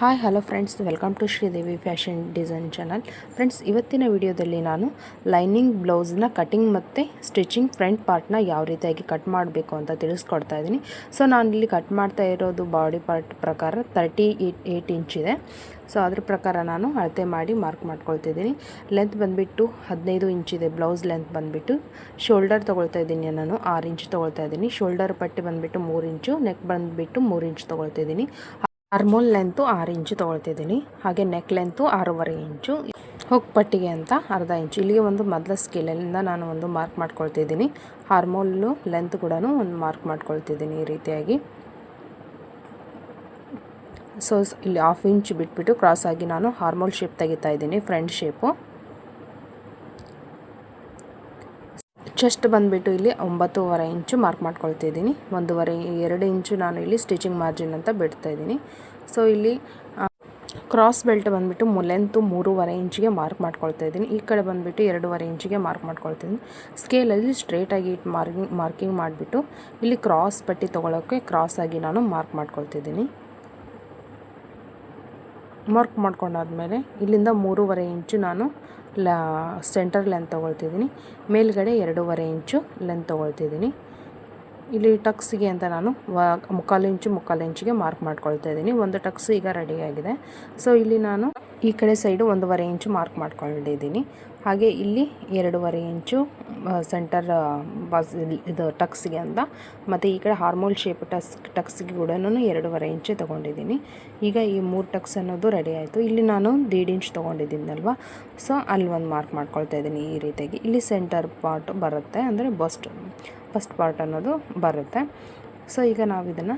Hi hello friends, welcome to Sridevi fashion design channel. Friends, ಇವತ್ತಿನ ವಿಡಿಯೋದಲ್ಲಿ ನಾನು ಲೈನಿಂಗ್ ಬ್ಲೌಸ್ನ ಕಟಿಂಗ್ ಮತ್ತು ಸ್ಟಿಚಿಂಗ್ ಫ್ರಂಟ್ ಪಾರ್ಟ್ನ ಯಾವ ರೀತಿಯಾಗಿ ಕಟ್ ಮಾಡಬೇಕು ಅಂತ ತಿಳಿಸ್ಕೊಡ್ತಾ ಇದ್ದೀನಿ. ಸೊ ನಾನಿಲ್ಲಿ ಕಟ್ ಮಾಡ್ತಾ ಇರೋದು ಬಾಡಿ ಪಾರ್ಟ್ ಪ್ರಕಾರ 38 ಇಂಚ್ ಇದೆ. ಸೊ ಅದ್ರ ಪ್ರಕಾರ ನಾನು ಅಳತೆ ಮಾಡಿ ಮಾರ್ಕ್ ಮಾಡ್ಕೊಳ್ತಿದ್ದೀನಿ. ಲೆಂತ್ ಬಂದುಬಿಟ್ಟು 15 ಇಂಚಿದೆ. ಬ್ಲೌಸ್ ಲೆಂತ್ ಬಂದುಬಿಟ್ಟು ಶೋಲ್ಡರ್ ತೊಗೊಳ್ತಾ ಇದ್ದೀನಿ, ನಾನು 6 ಇಂಚ್ ತೊಗೊಳ್ತಾ ಇದ್ದೀನಿ. ಶೋಲ್ಡರ್ ಪಟ್ಟಿ ಬಂದುಬಿಟ್ಟು 3 ಇಂಚು, ನೆಕ್ ಬಂದುಬಿಟ್ಟು 3 ಇಂಚ್ ತೊಗೊಳ್ತಿದ್ದೀನಿ. ಆರ್ಮೋಲ್ ಲೆಂತು 6 ಇಂಚು ತೊಗೊಳ್ತಿದ್ದೀನಿ. ಹಾಗೆ ನೆಕ್ ಲೆಂತು 6.5 ಇಂಚು. ಹುಕ್ ಪಟ್ಟಿಗೆ ಅಂತ ಅರ್ಧ ಇಂಚು. ಇಲ್ಲಿಗೆ ಒಂದು ಮೊದಲ ಸ್ಕೇಲಿಂದ ನಾನು ಒಂದು ಮಾರ್ಕ್ ಮಾಡ್ಕೊಳ್ತಿದ್ದೀನಿ. ಆರ್ಮೋಲು ಲೆಂತ್ ಕೂಡ ಒಂದು ಮಾರ್ಕ್ ಮಾಡ್ಕೊಳ್ತಿದ್ದೀನಿ ಈ ರೀತಿಯಾಗಿ. ಸೊ ಇಲ್ಲಿ 1/2 ಇಂಚ್ ಬಿಟ್ಬಿಟ್ಟು ಕ್ರಾಸ್ ಆಗಿ ನಾನು ಆರ್ಮೋಲ್ ಶೇಪ್ ತೆಗಿತಾ ಇದ್ದೀನಿ, ಫ್ರಂಟ್ ಶೇಪು. ಚೆಸ್ಟ್ ಬಂದುಬಿಟ್ಟು ಇಲ್ಲಿ 9.5 ಇಂಚು ಮಾರ್ಕ್ ಮಾಡ್ಕೊಳ್ತಿದ್ದೀನಿ. 2 ಇಂಚು ನಾನು ಇಲ್ಲಿ ಸ್ಟಿಚಿಂಗ್ ಮಾರ್ಜಿನ್ ಅಂತ ಬಿಡ್ತಾ ಇದ್ದೀನಿ. ಸೊ ಇಲ್ಲಿ ಕ್ರಾಸ್ ಬೆಲ್ಟ್ ಬಂದುಬಿಟ್ಟು ಲೆಂತು 3.5 ಇಂಚಿಗೆ ಮಾರ್ಕ್ ಮಾಡ್ಕೊಳ್ತಾ ಇದ್ದೀನಿ. ಈ ಕಡೆ ಬಂದುಬಿಟ್ಟು 2.5 ಇಂಚಿಗೆ ಮಾರ್ಕ್ ಮಾಡ್ಕೊಳ್ತಿದ್ದೀನಿ. ಸ್ಕೇಲಲ್ಲಿ ಸ್ಟ್ರೇಟಾಗಿ ಮಾರ್ಕಿಂಗ್ ಮಾಡಿಬಿಟ್ಟು ಇಲ್ಲಿ ಕ್ರಾಸ್ ಪಟ್ಟಿ ತೊಗೊಳೋಕ್ಕೆ ಕ್ರಾಸ್ ಆಗಿ ನಾನು ಮಾರ್ಕ್ ಮಾಡ್ಕೊಳ್ತಿದ್ದೀನಿ. ಮಾರ್ಕ್ ಮಾಡ್ಕೊಂಡಾದ್ಮೇಲೆ ಇಲ್ಲಿಂದ 3.5 ಇಂಚು ನಾನು ಸೆಂಟರ್ ಲೆಂತ್ ತೊಗೊಳ್ತಿದ್ದೀನಿ. ಮೇಲ್ಗಡೆ 2.5 ಇಂಚು ಲೆಂತ್ ತೊಗೊಳ್ತಿದ್ದೀನಿ. ಇಲ್ಲಿ ಟಕ್ಸಿಗೆ ಅಂತ ನಾನು 3/4 ಇಂಚಿಗೆ ಮಾರ್ಕ್ ಮಾಡ್ಕೊಳ್ತಾ ಇದ್ದೀನಿ. ಒಂದು ಟಕ್ಸ್ ಈಗ ರೆಡಿಯಾಗಿದೆ. ಸೊ ಇಲ್ಲಿ ನಾನು ಈ ಕಡೆ ಸೈಡು 1.5 ಇಂಚು ಮಾರ್ಕ್ ಮಾಡ್ಕೊಂಡಿದ್ದೀನಿ. ಹಾಗೆ ಇಲ್ಲಿ 2.5 ಇಂಚು ಸೆಂಟರ್ ಇದು ಟಕ್ಸ್ಗೆ ಅಂತ, ಮತ್ತು ಈ ಕಡೆ ಹಾರ್ಮೋಲ್ ಶೇಪ್ ಟಕ್ಸ್ಗೆ ಕೂಡ ನಾನು 2.5 ಇಂಚು ತೊಗೊಂಡಿದ್ದೀನಿ. ಈಗ ಈ 3 ಟಕ್ಸ್ ಅನ್ನೋದು ರೆಡಿ ಆಯಿತು. ಇಲ್ಲಿ ನಾನು 1.5 ಇಂಚ್ ತೊಗೊಂಡಿದ್ದೀನಲ್ವ, ಸೊ ಅಲ್ಲಿ ಒಂದು ಮಾರ್ಕ್ ಮಾಡ್ಕೊಳ್ತಾ ಇದ್ದೀನಿ ಈ ರೀತಿಯಾಗಿ. ಇಲ್ಲಿ ಸೆಂಟರ್ ಪಾರ್ಟ್ ಬರುತ್ತೆ, ಅಂದರೆ ಫಸ್ಟ್ ಪಾರ್ಟ್ ಅನ್ನೋದು ಬರುತ್ತೆ. ಸೊ ಈಗ ನಾವು ಇದನ್ನು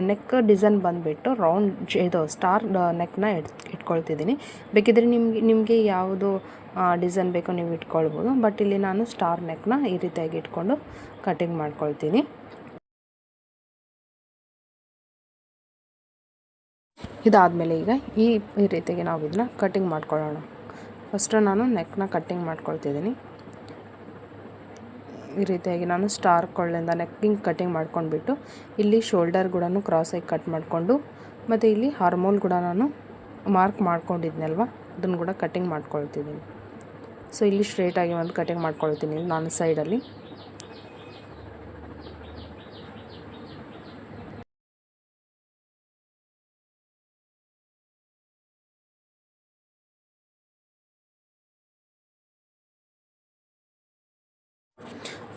ನೆಕ್ ಡಿಸೈನ್ ಬಂದುಬಿಟ್ಟು ರೌಂಡ್ ಇದು ಸ್ಟಾರ್ ನೆಕ್ನ ಇಟ್ಕೊಳ್ತಿದ್ದೀನಿ. ಬೇಕಿದ್ರೆ ನಿಮಗೆ ಯಾವುದು ಡಿಸೈನ್ ಬೇಕೋ ನೀವು ಇಟ್ಕೊಳ್ಬೋದು. ಬಟ್ ಇಲ್ಲಿ ನಾನು ಸ್ಟಾರ್ ನೆಕ್ನ ಈ ರೀತಿಯಾಗಿ ಇಟ್ಕೊಂಡು ಕಟಿಂಗ್ ಮಾಡ್ಕೊಳ್ತೀನಿ. ಇದಾದಮೇಲೆ ಈಗ ಈ ರೀತಿಯಾಗಿ ನಾವು ಇದನ್ನ ಕಟಿಂಗ್ ಮಾಡ್ಕೊಳ್ಳೋಣ. ಫಸ್ಟು ನಾನು ನೆಕ್ನ ಕಟ್ಟಿಂಗ್ ಮಾಡ್ಕೊಳ್ತಿದ್ದೀನಿ. ಈ ರೀತಿಯಾಗಿ ನಾನು ಸ್ಟಾರ್ ಕೊಳ್ಳಿಂದ ನೆಕ್ಕಿಂಗ್ ಕಟಿಂಗ್ ಮಾಡ್ಕೊಂಡ್ಬಿಟ್ಟು ಇಲ್ಲಿ ಶೋಲ್ಡರ್ ಕೂಡ ಕ್ರಾಸಾಗಿ ಕಟ್ ಮಾಡಿಕೊಂಡು, ಮತ್ತು ಇಲ್ಲಿ ಹಾರ್ಮೋಲ್ ಕೂಡ ನಾನು ಮಾರ್ಕ್ ಮಾಡ್ಕೊಂಡಿದ್ನಲ್ವ, ಅದನ್ನು ಕೂಡ ಕಟಿಂಗ್ ಮಾಡ್ಕೊಳ್ತಿದ್ದೀನಿ. ಸೊ ಇಲ್ಲಿ ಸ್ಟ್ರೇಟಾಗಿ ಒಂದು ಕಟಿಂಗ್ ಮಾಡ್ಕೊಳ್ತೀನಿ ನಾನು ಸೈಡಲ್ಲಿ.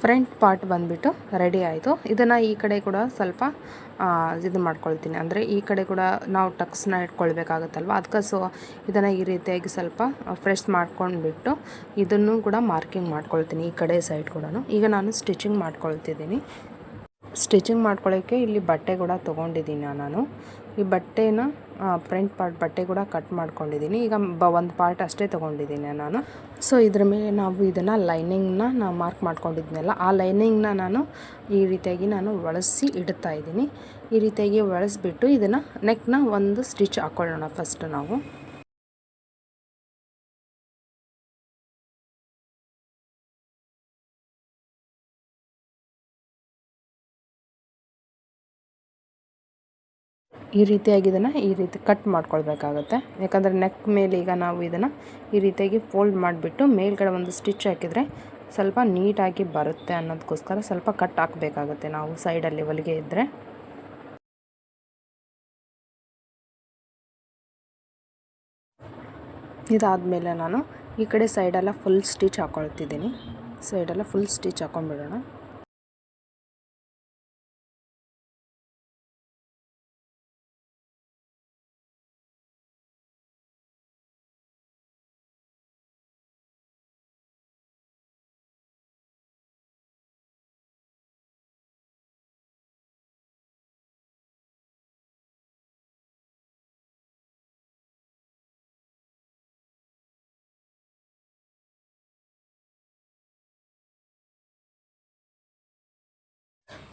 ಫ್ರಂಟ್ ಪಾರ್ಟ್ ಬಂದುಬಿಟ್ಟು ರೆಡಿ ಆಯಿತು. ಇದನ್ನು ಈ ಕಡೆ ಕೂಡ ಸ್ವಲ್ಪ ಇದು ಮಾಡ್ಕೊಳ್ತೀನಿ, ಅಂದರೆ ಈ ಕಡೆ ಕೂಡ ನಾವು ಟಕ್ಸ್ನ ಇಟ್ಕೊಳ್ಬೇಕಾಗುತ್ತಲ್ವ, ಅದಕ್ಕೆ ಸೊ ಇದನ್ನು ಈ ರೀತಿಯಾಗಿ ಸ್ವಲ್ಪ ಫ್ರೆಶ್ ಮಾಡ್ಕೊಂಡ್ಬಿಟ್ಟು ಇದನ್ನು ಕೂಡ ಮಾರ್ಕಿಂಗ್ ಮಾಡ್ಕೊಳ್ತೀನಿ ಈ ಕಡೆ ಸೈಡ್ ಕೂಡ. ಈಗ ನಾನು ಸ್ಟಿಚಿಂಗ್ ಮಾಡ್ಕೊಳ್ತಿದ್ದೀನಿ. ಸ್ಟಿಚಿಂಗ್ ಮಾಡ್ಕೊಳ್ಳೋಕ್ಕೆ ಇಲ್ಲಿ ಬಟ್ಟೆ ಕೂಡ ತೊಗೊಂಡಿದ್ದೀನಿ ನಾನು. ಈ ಬಟ್ಟೆನ ಫ್ರಂಟ್ ಪಾರ್ಟ್ ಬಟ್ಟೆ ಕೂಡ ಕಟ್ ಮಾಡ್ಕೊಂಡಿದ್ದೀನಿ. ಈಗ ಒಂದು ಪಾರ್ಟ್ ಅಷ್ಟೇ ತೊಗೊಂಡಿದ್ದೀನಿ ನಾನು. ಸೊ ಇದ್ರ ಮೇಲೆ ನಾವು ಇದನ್ನು ಲೈನಿಂಗ್ನ ನಾವು ಮಾರ್ಕ್ ಮಾಡ್ಕೊಂಡಿದ್ನಲ್ಲ, ಆ ಲೈನಿಂಗ್ನ ನಾನು ಈ ರೀತಿಯಾಗಿ ನಾನು ಒಳಸಿ ಇಡ್ತಾ ಇದ್ದೀನಿ. ಈ ರೀತಿಯಾಗಿ ಒಳಸ್ಬಿಟ್ಟು ಇದನ್ನು ನೆಕ್ನ ಒಂದು ಸ್ಟಿಚ್ ಹಾಕ್ಕೊಳ್ಳೋಣ ಫಸ್ಟ್ ನಾವು. ಈ ರೀತಿಯಾಗಿ ಇದನ್ನು ಈ ರೀತಿ ಕಟ್ ಮಾಡ್ಕೊಳ್ಬೇಕಾಗತ್ತೆ. ಯಾಕಂದರೆ ನೆಕ್ ಮೇಲೆ ಈಗ ನಾವು ಇದನ್ನು ಈ ರೀತಿಯಾಗಿ ಫೋಲ್ಡ್ ಮಾಡಿಬಿಟ್ಟು ಮೇಲ್ಗಡೆ ಒಂದು ಸ್ಟಿಚ್ ಹಾಕಿದರೆ ಸ್ವಲ್ಪ ನೀಟಾಗಿ ಬರುತ್ತೆ ಅನ್ನೋದಕ್ಕೋಸ್ಕರ ಸ್ವಲ್ಪ ಕಟ್ ಹಾಕಬೇಕಾಗತ್ತೆ ನಾವು ಸೈಡಲ್ಲಿ ಹೊಲಿಗೆ ಇದ್ದರೆ. ಇದಾದಮೇಲೆ ನಾನು ಈ ಕಡೆ ಸೈಡೆಲ್ಲ ಫುಲ್ ಸ್ಟಿಚ್ ಹಾಕ್ಕೊಳ್ತಿದ್ದೀನಿ. ಸೈಡೆಲ್ಲ ಫುಲ್ ಸ್ಟಿಚ್ ಹಾಕ್ಕೊಂಡ್ಬಿಡೋಣ.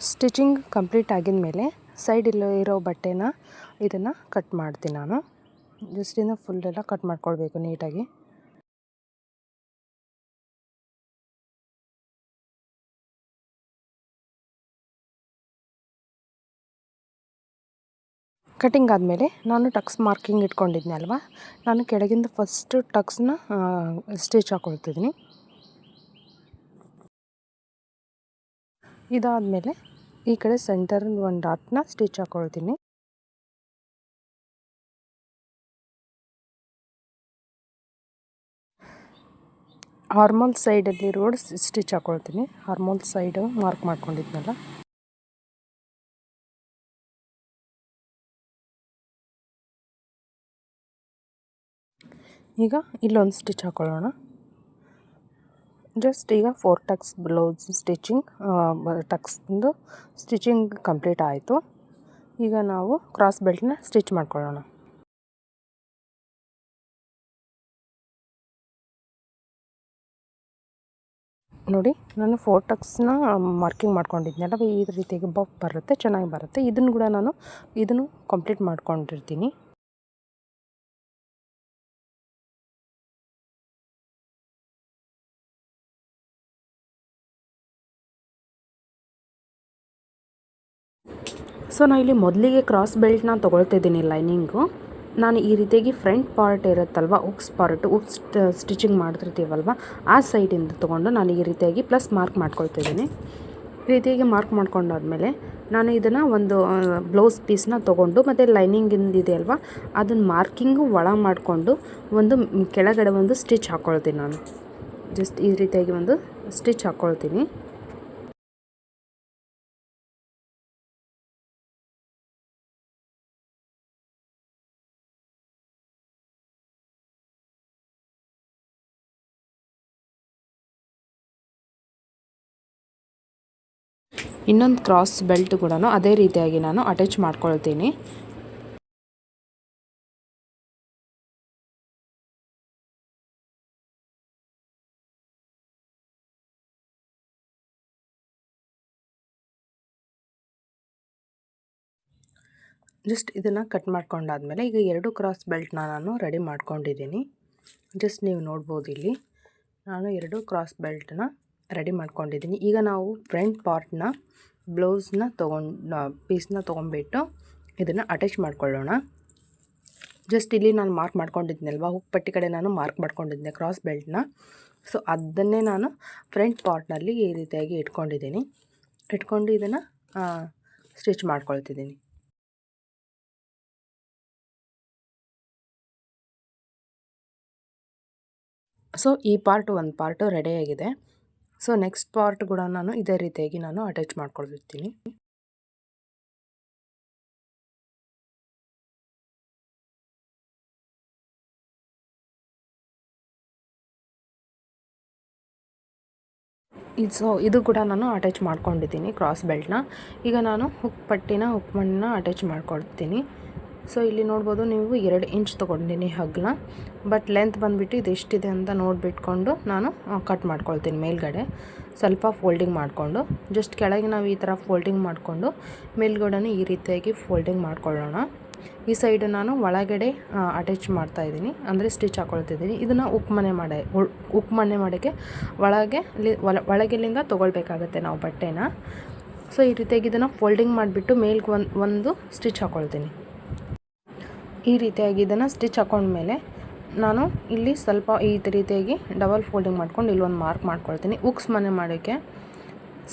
ಸ್ಟಿಚಿಂಗ್ ಕಂಪ್ಲೀಟ್ ಆಗಿದ ಮೇಲೆ ಸೈಡಲ್ಲಿ ಇರೋ ಬಟ್ಟೆನ ಇದನ್ನು ಕಟ್ ಮಾಡ್ತೀನಿ ನಾನು. ಜಸ್ಟ್ ಇದನ್ನು ಫುಲ್ಲೆಲ್ಲ ಕಟ್ ಮಾಡ್ಕೊಳ್ಬೇಕು ನೀಟಾಗಿ. ಕಟಿಂಗ್ ಆದಮೇಲೆ ನಾನು ಟಕ್ಸ್ ಮಾರ್ಕಿಂಗ್ ಇಟ್ಕೊಂಡಿದ್ದೆ ಅಲ್ವಾ, ನಾನು ಕೆಳಗಿಂದ ಫಸ್ಟು ಟಕ್ಸ್ನ ಸ್ಟಿಚ್ ಹಾಕ್ಕೊಳ್ತಿದ್ದೀನಿ. ಇದಾದಮೇಲೆ ಈ ಕಡೆ ಸೆಂಟರ್ ಒಂದು ಡಾಟ್ನ ಸ್ಟಿಚ್ ಹಾಕ್ಕೊಳ್ತೀನಿ. ಹಾರ್ಮೋಲ್ ಸೈಡಲ್ಲಿ ರೋಡ್ ಸ್ಟಿಚ್ ಹಾಕ್ಕೊಳ್ತೀನಿ. ಹಾರ್ಮೋಲ್ ಸೈಡು ಮಾರ್ಕ್ ಮಾಡ್ಕೊಂಡಿದ್ನಲ್ಲ, ಈಗ ಇಲ್ಲೊಂದು ಸ್ಟಿಚ್ ಹಾಕ್ಕೊಳ್ಳೋಣ. ಜಸ್ಟ್ ಈಗ 4 ಟಕ್ಸ್ ಬ್ಲೌಸ್ ಸ್ಟಿಚಿಂಗ್ ಟಕ್ಸ್ದು ಸ್ಟಿಚಿಂಗ್ ಕಂಪ್ಲೀಟ್ ಆಯಿತು. ಈಗ ನಾವು ಕ್ರಾಸ್ ಬೆಲ್ಟ್ನ ಸ್ಟಿಚ್ ಮಾಡ್ಕೊಳ್ಳೋಣ. ನೋಡಿ, ನಾನು 4 ಟಕ್ಸ್ನ ಮಾರ್ಕಿಂಗ್ ಮಾಡ್ಕೊಂಡಿದ್ನಲ್ಲ, ಈ ರೀತಿಯಾಗಿ ಬಫ್ ಬರುತ್ತೆ, ಚೆನ್ನಾಗಿ ಬರುತ್ತೆ. ಇದನ್ನು ಕೂಡ ನಾನು ಕಂಪ್ಲೀಟ್ ಮಾಡ್ಕೊಂಡಿರ್ತೀನಿ. ಸೊ ನಾನು ಇಲ್ಲಿ ಮೊದಲಿಗೆ ಕ್ರಾಸ್ ಬೆಲ್ಟ್ನ ತೊಗೊಳ್ತಿದ್ದೀನಿ ಲೈನಿಂಗು. ನಾನು ಈ ರೀತಿಯಾಗಿ ಫ್ರಂಟ್ ಪಾರ್ಟ್ ಇರುತ್ತಲ್ವ, ಉಕ್ಸ್ ಸ್ಟಿಚಿಂಗ್ ಮಾಡ್ತಿರ್ತೀವಲ್ವ, ಆ ಸೈಡಿಂದ ತೊಗೊಂಡು ನಾನು ಈ ರೀತಿಯಾಗಿ ಪ್ಲಸ್ ಮಾರ್ಕ್ ಮಾಡ್ಕೊಳ್ತಿದ್ದೀನಿ. ಈ ರೀತಿಯಾಗಿ ಮಾರ್ಕ್ ಮಾಡ್ಕೊಂಡಾದ್ಮೇಲೆ ನಾನು ಇದನ್ನು ಒಂದು ಬ್ಲೌಸ್ ಪೀಸ್ನ ತೊಗೊಂಡು ಮತ್ತು ಲೈನಿಂಗಿಂದಿದೆ ಅಲ್ವಾ, ಅದನ್ನು ಮಾರ್ಕಿಂಗು ಒಳ ಮಾಡಿಕೊಂಡು ಒಂದು ಕೆಳಗಡೆ ಒಂದು ಸ್ಟಿಚ್ ಹಾಕ್ಕೊಳ್ತೀನಿ. ನಾನು ಜಸ್ಟ್ ಈ ರೀತಿಯಾಗಿ ಒಂದು ಸ್ಟಿಚ್ ಹಾಕ್ಕೊಳ್ತೀನಿ. ಇನ್ನೊಂದು ಕ್ರಾಸ್ ಬೆಲ್ಟ್ ಕೂಡ ಅದೇ ರೀತಿಯಾಗಿ ನಾನು ಅಟ್ಯಾಚ್ ಮಾಡ್ಕೊಳ್ತೀನಿ. ಜಸ್ಟ್ ಇದನ್ನು ಕಟ್ ಮಾಡ್ಕೊಂಡಾದ್ಮೇಲೆ ಈಗ 2 ಕ್ರಾಸ್ ಬೆಲ್ಟ್ನ ನಾನು ರೆಡಿ ಮಾಡ್ಕೊಂಡಿದ್ದೀನಿ. ಜಸ್ಟ್ ನೀವು ನೋಡ್ಬೋದು, ಇಲ್ಲಿ ನಾನು 2 ಕ್ರಾಸ್ ಬೆಲ್ಟ್ನ ರೆಡಿ ಮಾಡ್ಕೊಂಡಿದ್ದೀನಿ. ಈಗ ನಾವು ಫ್ರಂಟ್ ಪಾರ್ಟ್ನ ಬ್ಲೌಸ್ನ ಪೀಸ್ನ ತೊಗೊಂಡ್ಬಿಟ್ಟು ಇದನ್ನು ಅಟ್ಯಾಚ್ ಮಾಡ್ಕೊಳ್ಳೋಣ. ಜಸ್ಟ್ ಇಲ್ಲಿ ನಾನು ಮಾರ್ಕ್ ಮಾಡ್ಕೊಂಡಿದ್ನಲ್ವ, ಹುಕ್ ಪಟ್ಟಿ ಕಡೆ ನಾನು ಮಾರ್ಕ್ ಮಾಡ್ಕೊಂಡಿದ್ದೆ ಕ್ರಾಸ್ ಬೆಲ್ಟ್ನ. ಸೊ ಅದನ್ನೇ ನಾನು ಫ್ರಂಟ್ ಪಾರ್ಟ್ನಲ್ಲಿ ಈ ರೀತಿಯಾಗಿ ಇಟ್ಕೊಂಡು ಇದನ್ನು ಸ್ಟಿಚ್ ಮಾಡ್ಕೊಳ್ತಿದ್ದೀನಿ. ಸೊ ಈ ಒಂದು ಪಾರ್ಟು ರೆಡಿಯಾಗಿದೆ. ಸೊ ನೆಕ್ಸ್ಟ್ ಪಾರ್ಟ್ ಕೂಡ ನಾನು ಇದೇ ರೀತಿಯಾಗಿ ನಾನು ಅಟ್ಯಾಚ್ ಮಾಡ್ಕೊಳ್ತಿರ್ತೀನಿ. ಇದು ಕೂಡ ನಾನು ಅಟ್ಯಾಚ್ ಮಾಡ್ಕೊಂಡಿದ್ದೀನಿ ಕ್ರಾಸ್ ಬೆಲ್ಟ್ನ. ಈಗ ನಾನು ಹುಕ್ ಮಣ್ಣನ್ನ ಅಟ್ಯಾಚ್ ಮಾಡ್ಕೊಳ್ತೀನಿ. ಸೊ ಇಲ್ಲಿ ನೋಡ್ಬೋದು ನೀವು 2 ಇಂಚ್ ತೊಗೊಂಡಿನಿ ಹಗ್ಗನ, ಬಟ್ ಲೆಂತ್ ಬಂದುಬಿಟ್ಟು ಇದು ಎಷ್ಟಿದೆ ಅಂತ ನೋಡಿಬಿಟ್ಕೊಂಡು ನಾನು ಕಟ್ ಮಾಡ್ಕೊಳ್ತೀನಿ. ಮೇಲ್ಗಡೆ ಸ್ವಲ್ಪ ಫೋಲ್ಡಿಂಗ್ ಮಾಡಿಕೊಂಡು, ಜಸ್ಟ್ ಕೆಳಗೆ ನಾವು ಈ ಥರ ಫೋಲ್ಡಿಂಗ್ ಮಾಡಿಕೊಂಡು ಮೇಲ್ಗಡೆನೂ ಈ ರೀತಿಯಾಗಿ ಫೋಲ್ಡಿಂಗ್ ಮಾಡ್ಕೊಳ್ಳೋಣ. ಈ ಸೈಡು ನಾನು ಒಳಗಡೆ ಅಟ್ಯಾಚ್ ಮಾಡ್ತಾಯಿದ್ದೀನಿ, ಅಂದರೆ ಸ್ಟಿಚ್ ಹಾಕ್ಕೊಳ್ತಿದ್ದೀನಿ. ಇದನ್ನು ಉಕ್ ಮನೆ ಮಾಡೋಕ್ಕೆ ಒಳಗೆಲ್ಲಿಂದ ತೊಗೊಳ್ಬೇಕಾಗತ್ತೆ ನಾವು ಬಟ್ಟೆನ. ಸೊ ಈ ರೀತಿಯಾಗಿ ಇದನ್ನು ಫೋಲ್ಡಿಂಗ್ ಮಾಡಿಬಿಟ್ಟು ಮೇಲ್ಗೆ ಒಂದು ಸ್ಟಿಚ್ ಹಾಕ್ಕೊಳ್ತೀನಿ. ಈ ರೀತಿಯಾಗಿ ಇದನ್ನು ಸ್ಟಿಚ್ ಹಾಕೊಂಡ್ಮೇಲೆ ನಾನು ಇಲ್ಲಿ ಸ್ವಲ್ಪ ಈ ರೀತಿಯಾಗಿ ಡಬಲ್ ಫೋಲ್ಡಿಂಗ್ ಮಾಡ್ಕೊಂಡು ಇಲ್ಲೊಂದು ಮಾರ್ಕ್ ಮಾಡ್ಕೊಳ್ತೀನಿ ಉಕ್ಸ್ ಮನೆ ಮಾಡೋಕ್ಕೆ.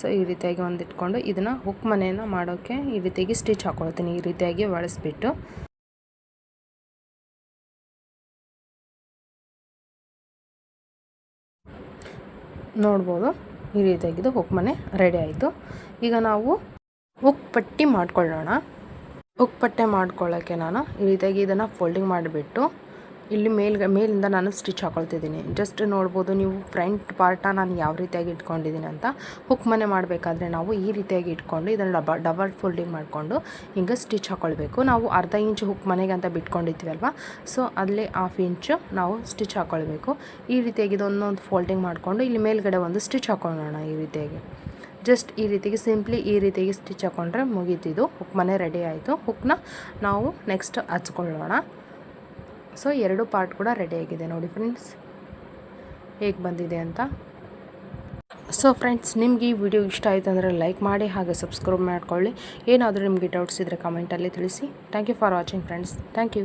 ಸೊ ಈ ರೀತಿಯಾಗಿ ಒಂದು ಇಟ್ಕೊಂಡು ಇದನ್ನು ಹುಕ್ ಮನೆಯನ್ನು ಮಾಡೋಕ್ಕೆ ಈ ರೀತಿಯಾಗಿ ಸ್ಟಿಚ್ ಹಾಕ್ಕೊಳ್ತೀನಿ. ಈ ರೀತಿಯಾಗಿ ಒಳಿಸ್ಬಿಟ್ಟು ನೋಡ್ಬೋದು, ಈ ರೀತಿಯಾಗಿದ್ದು ಹುಕ್ ಮನೆ ರೆಡಿ ಆಯಿತು. ಈಗ ನಾವು ಹುಕ್ ಪಟ್ಟಿ ಮಾಡ್ಕೊಳ್ಳೋಣ. ಹುಕ್ ಪಟ್ಟೆ ಮಾಡ್ಕೊಳ್ಳೋಕ್ಕೆ ನಾನು ಈ ರೀತಿಯಾಗಿ ಇದನ್ನು ಫೋಲ್ಡಿಂಗ್ ಮಾಡಿಬಿಟ್ಟು ಇಲ್ಲಿ ಮೇಲಿಂದ ನಾನು ಸ್ಟಿಚ್ ಹಾಕ್ಕೊಳ್ತಿದ್ದೀನಿ. ಜಸ್ಟ್ ನೋಡ್ಬೋದು ನೀವು ಫ್ರಂಟ್ ಪಾರ್ಟನ್ನ ನಾನು ಯಾವ ರೀತಿಯಾಗಿ ಇಟ್ಕೊಂಡಿದ್ದೀನಿ ಅಂತ. ಹುಕ್ ಮನೆ ಮಾಡಬೇಕಾದ್ರೆ ನಾವು ಈ ರೀತಿಯಾಗಿ ಇಟ್ಕೊಂಡು ಇದನ್ನು ಡಬಲ್ ಫೋಲ್ಡಿಂಗ್ ಮಾಡಿಕೊಂಡು ಹಿಂಗೆ ಸ್ಟಿಚ್ ಹಾಕ್ಕೊಳ್ಬೇಕು. ನಾವು ಅರ್ಧ ಇಂಚು ಹುಕ್ ಮನೆಗೆ ಅಂತ ಬಿಟ್ಕೊಂಡಿರ್ತೀವಲ್ವ, ಸೊ ಅಲ್ಲಿ 1/2 ಇಂಚು ನಾವು ಸ್ಟಿಚ್ ಹಾಕ್ಕೊಳ್ಬೇಕು. ಈ ರೀತಿಯಾಗಿ ಇದೊಂದೊಂದು ಫೋಲ್ಡಿಂಗ್ ಮಾಡಿಕೊಂಡು ಇಲ್ಲಿ ಮೇಲ್ಗಡೆ ಒಂದು ಸ್ಟಿಚ್ ಹಾಕ್ಕೊಳ್ಳೋಣ. ಈ ರೀತಿಯಾಗಿ ಜಸ್ಟ್ ಈ ರೀತಿಯಾಗಿ ಸಿಂಪ್ಲಿ ಈ ರೀತಿಯಾಗಿ ಸ್ಟಿಚ್ ಹಾಕ್ಕೊಂಡ್ರೆ ಮುಗೀತಿದ್ದು, ಹುಕ್ ಮನೆ ರೆಡಿ ಆಯಿತು. ಹುಕ್ನ ನಾವು ನೆಕ್ಸ್ಟ್ ಹಚ್ಕೊಳ್ಳೋಣ. ಸೊ 2 ಪಾರ್ಟ್ ಕೂಡ ರೆಡಿಯಾಗಿದೆ ನೋಡಿ ಫ್ರೆಂಡ್ಸ್, ಹೇಗೆ ಬಂದಿದೆ ಅಂತ. ಸೊ ಫ್ರೆಂಡ್ಸ್, ನಿಮಗೆ ಈ ವಿಡಿಯೋ ಇಷ್ಟ ಆಯಿತು ಅಂದರೆ ಲೈಕ್ ಮಾಡಿ, ಹಾಗೆ ಸಬ್ಸ್ಕ್ರೈಬ್ ಮಾಡ್ಕೊಳ್ಳಿ. ಏನಾದರೂ ನಿಮಗೆ ಡೌಟ್ಸ್ ಇದ್ದರೆ ಕಮೆಂಟಲ್ಲಿ ತಿಳಿಸಿ. Thank you for watching friends. Thank you.